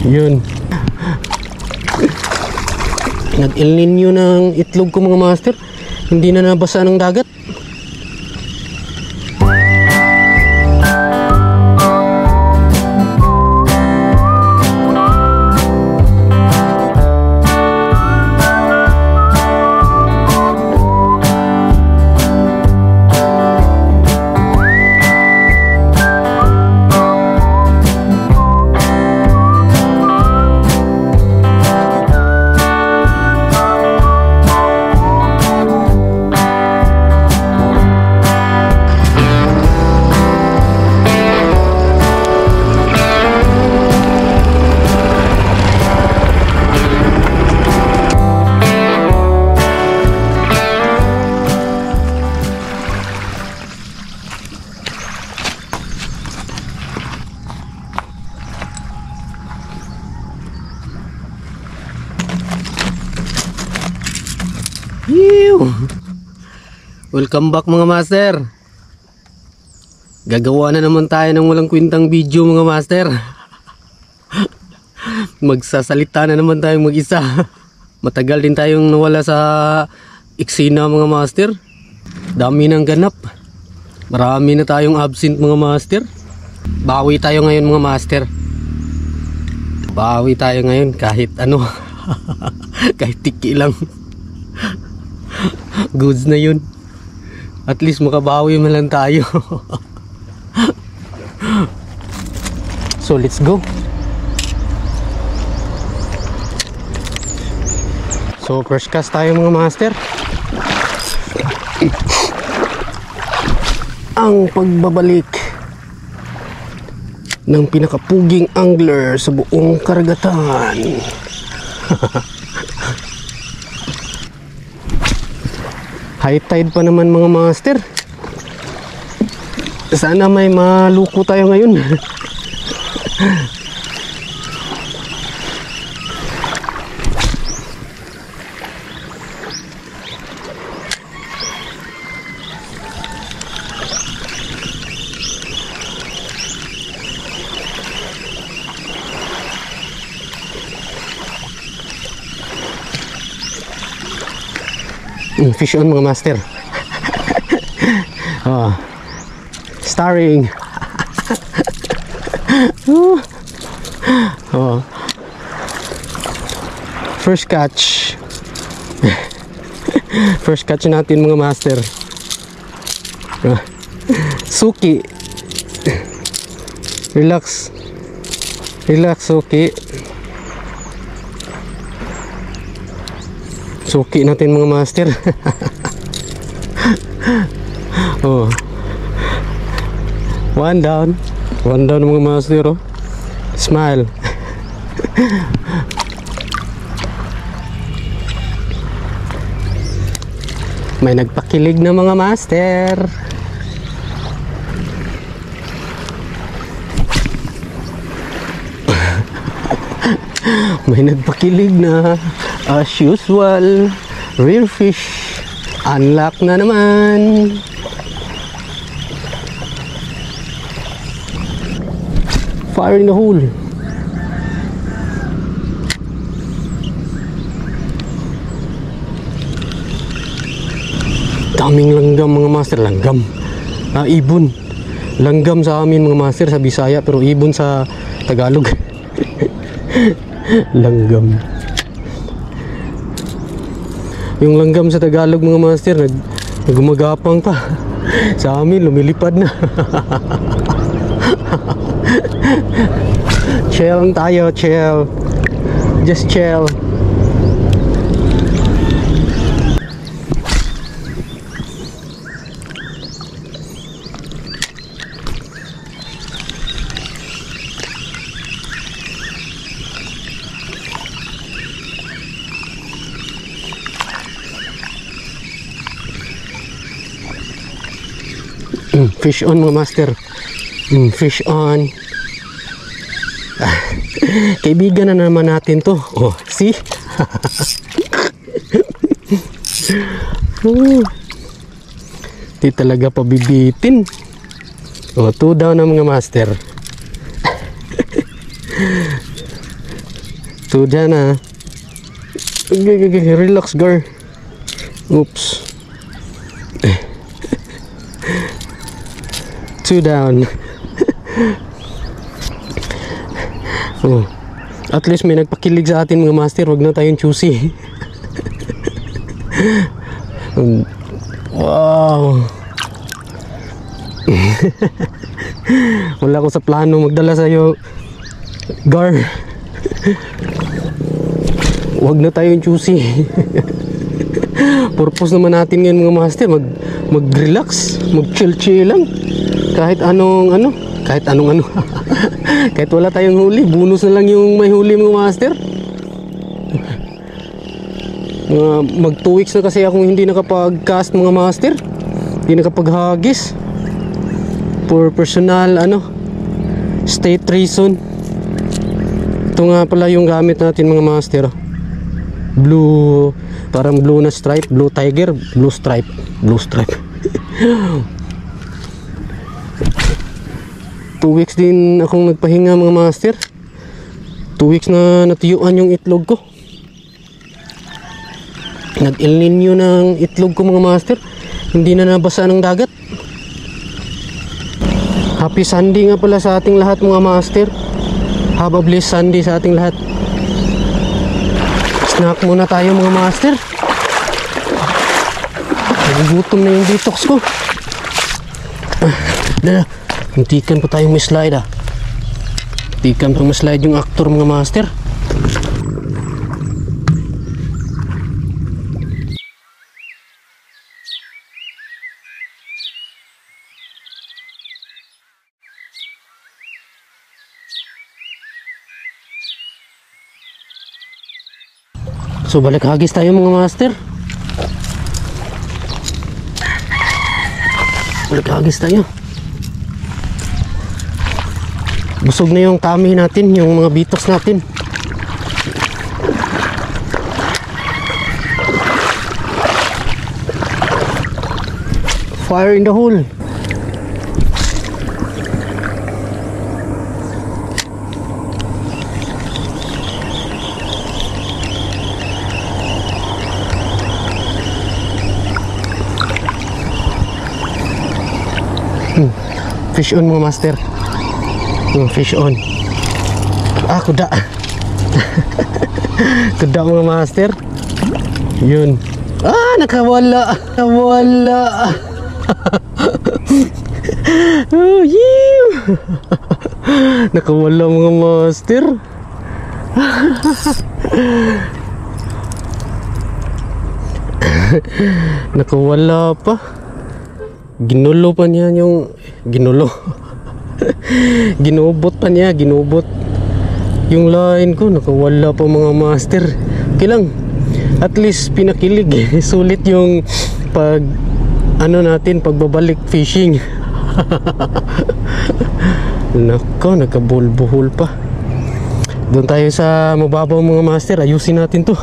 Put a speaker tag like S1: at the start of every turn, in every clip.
S1: Yun. Nag-El Nino ng itlog ko mga master. Hindi na nabasa ng dagat. Welcome back mga master. Gagawa na naman tayo ng walang kwentang video mga master. Magsasalita na naman tayong mag-isa. Matagal din tayong nawala sa eksena mga master. Dami ng ganap. Marami na tayong absent mga master. Bawi tayo ngayon mga master. Bawi tayo ngayon kahit ano. Kahit tiki lang. Goods na yun. At least makabawi man lang tayo. So let's go. So first cast tayo mga master. Ang pagbabalik ng pinakapuging angler sa buong karagatan. High tide pa naman mga master. Sana may maluko tayo ngayon. Fish on mga master. Oh, starring. Oh. First catch. First catch natin mga master. Suki. Relax. Relax, Suki. Suki natin mga master. Oh. One down mga master. Oh. Smile. May nagpakilig na mga master. May nagpakilig na. As usual, rare fish. Unlock na naman. Fire in the hole. Daming langgam mga master. Langgam. Ibon. Langgam sa amin mga master sa Bisaya, pero ibon sa Tagalog. Langgam. Yung langgam sa Tagalog mga master nagumagapang pa. Sa amin lumilipad na. Chill lang tayo, chill. Just chill. Fish on mga master. Fish on. Kaibigan na naman natin to. Oh, see? Di talaga pabibitin. Oh, 2 down na mga master. So dyan ah. Okay, relax girl. Oops. 2 down. Oh. At least may nagpakilig sa atin mga master. Huwag na tayong choosy. Wow. Wala ko sa plano magdala sa'yo gar. Huwag na tayong choosy. Purpose naman natin ngayon mga master mag-relax, mag-chill lang. Kahit anong ano. Kahit wala tayong huli, bonus na lang yung may huli mga master. Mag 2 weeks na kasi akong hindi nakapag-cast mga master. Hindi nakapaghagis for personal state reason. Ito nga pala yung gamit natin mga master. Blue, parang blue na stripe, blue tiger, blue stripe. 2 weeks din akong nagpahinga mga master. 2 weeks na natuyuan yung itlog ko. Nag-El Nino ng itlog ko mga master. Hindi na nabasa ng dagat. Happy Sunday nga pala sa ating lahat mga master. Have a blessed Sunday sa ating lahat. Snack muna tayo mga master. Nagugutom na yung detox ko. Hintikan po tayong may slide ah. Hintikan pang may slide yung actor mga master. So balik hagis tayo mga master. Balik hagis tayo. Busog na yung kami natin, yung mga bitoks natin. Fire in the hole. Fish on mga master. Fish on. Kuda. Kuda mga master. Yun. Nakawala. Nawala. Oh, yeah. Nakawala mga master. Nakawala pa. Ginulo pa niya yung ginubot pa niya, ginubot yung line ko. Nakawala pa mga master. Okay lang, at least pinakilig. Sulit yung pagbabalik fishing. Nako, nagkabulbuhol pa. Doon tayo sa mababaw mga master. Ayusin natin to.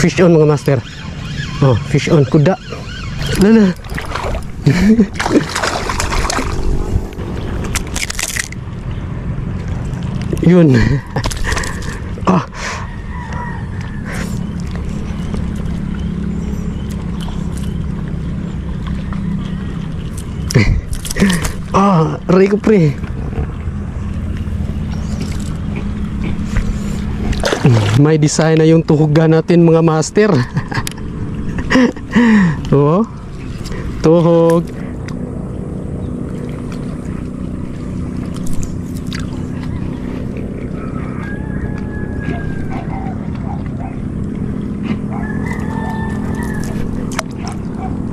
S1: Fish on mga master. Fish on, kuda. Lala. Yun. Aray ko pre. May design na yung tuhugan natin mga master. Tuhog.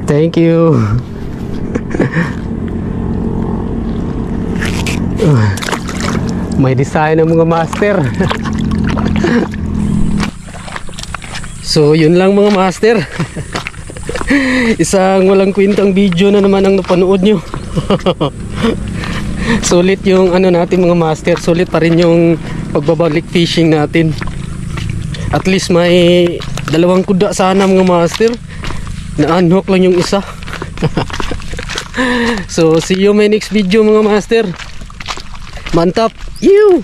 S1: Thank you. May design ng mga master. So yun lang mga master. Isang walang kwentang video na naman ang napanood nyo. Sulit yung ano natin mga master. Sulit pa rin yung pagbabalik fishing natin. At least may dalawang kuda sana mga master. Na-unhook lang yung isa. So see you my next video mga master. Mantap. You.